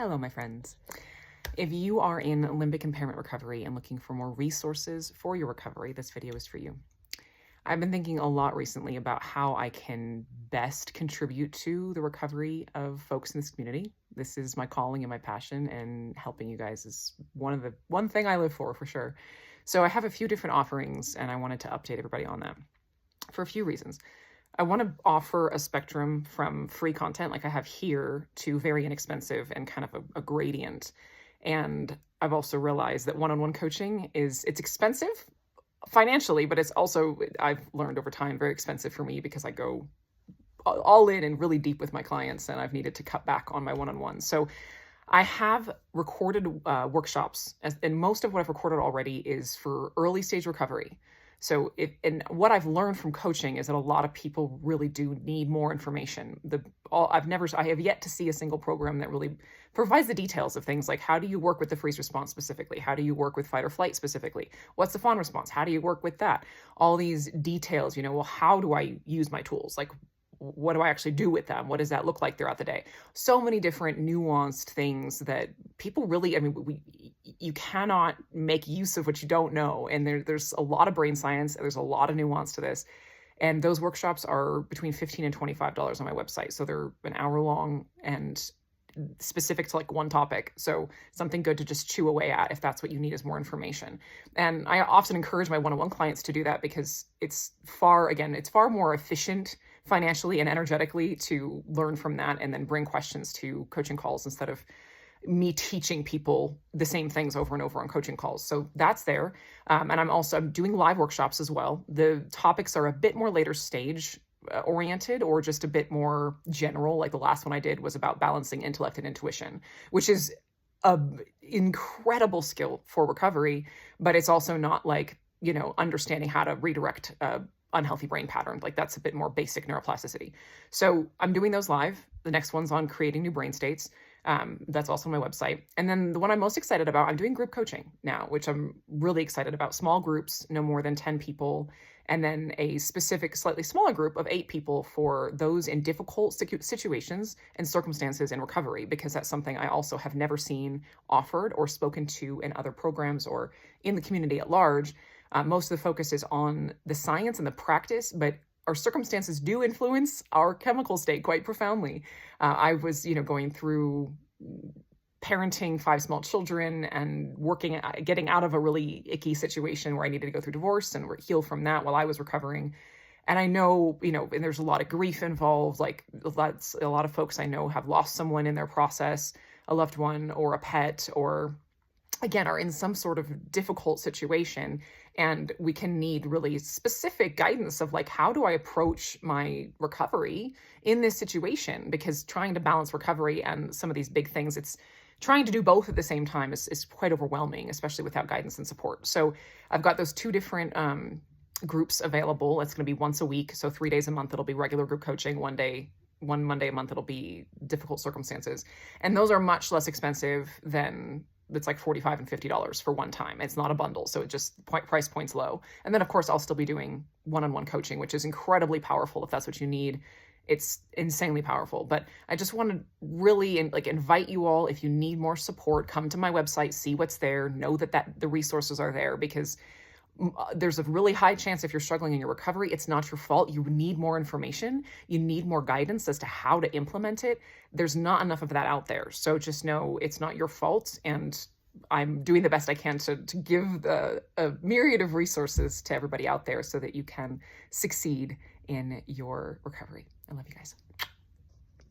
Hello, my friends. If you are in limbic impairment recovery and looking for more resources for your recovery, this video is for you. I've been thinking a lot recently about how I can best contribute to the recovery of folks in this community. This is my calling and my passion, and helping you guys is one thing I live for sure. So I have a few different offerings, and I wanted to update everybody on that for a few reasons. I want to offer a spectrum from free content like I have here to very inexpensive and kind of a gradient. And I've also realized that one-on-one coaching it's expensive financially, but it's also, I've learned over time, very expensive for me because I go all in and really deep with my clients, and I've needed to cut back on my one-on-ones. So I have recorded workshops, and most of what I've recorded already is for early stage recovery. So and what I've learned from coaching is that a lot of people really do need more information. I have yet to see a single program that really provides the details of things like, how do you work with the freeze response specifically? How do you work with fight or flight specifically? What's the fawn response? How do you work with that? All these details, well, how do I use my tools? Like, what do I actually do with them? What does that look like throughout the day? So many different nuanced things that people really, you cannot make use of what you don't know. And there's a lot of brain science. There's a lot of nuance to this. And those workshops are between $15 and $25 on my website. So they're an hour long and specific to like one topic. So something good to just chew away at if that's what you need is more information. And I often encourage my one-on-one clients to do that because it's far more efficient financially and energetically to learn from that and then bring questions to coaching calls instead of me teaching people the same things over and over on coaching calls. So that's there. And I'm doing live workshops as well. The topics are a bit more later stage oriented, or just a bit more general. Like the last one I did was about balancing intellect and intuition, which is an incredible skill for recovery, but it's also not like, understanding how to redirect unhealthy brain pattern. Like that's a bit more basic neuroplasticity. So I'm doing those live. The next one's on creating new brain states. That's also on my website. And then the one I'm most excited about, I'm doing group coaching now, which I'm really excited about. Small groups, no more than 10 people. And then a specific, slightly smaller group of 8 people for those in difficult situations and circumstances in recovery, because that's something I also have never seen offered or spoken to in other programs or in the community at large. Most of the focus is on the science and the practice, but our circumstances do influence our chemical state quite profoundly. I was, going through parenting 5 small children and getting out of a really icky situation where I needed to go through divorce and heal from that while I was recovering. And I know, and there's a lot of grief involved. Like a lot of folks I know have lost someone in their process, a loved one or a pet, or again, are in some sort of difficult situation. And we can need really specific guidance of like, how do I approach my recovery in this situation? Because trying to balance recovery and some of these big things, it's trying to do both at the same time is quite overwhelming, especially without guidance and support. So I've got those 2 different groups available. It's going to be once a week. So 3 days a month, it'll be regular group coaching. One Monday a month, it'll be difficult circumstances. And those are much less expensive than, it's like $45 and $50 for one time. It's not a bundle. So it just price points low. And then of course I'll still be doing one-on-one coaching, which is incredibly powerful if that's what you need. It's insanely powerful. But I just want to really invite you all, if you need more support, come to my website, see what's there, know that the resources are there, because there's a really high chance if you're struggling in your recovery, it's not your fault. You need more information. You need more guidance as to how to implement it. There's not enough of that out there. So just know it's not your fault. And I'm doing the best I can to give a myriad of resources to everybody out there so that you can succeed in your recovery. I love you guys.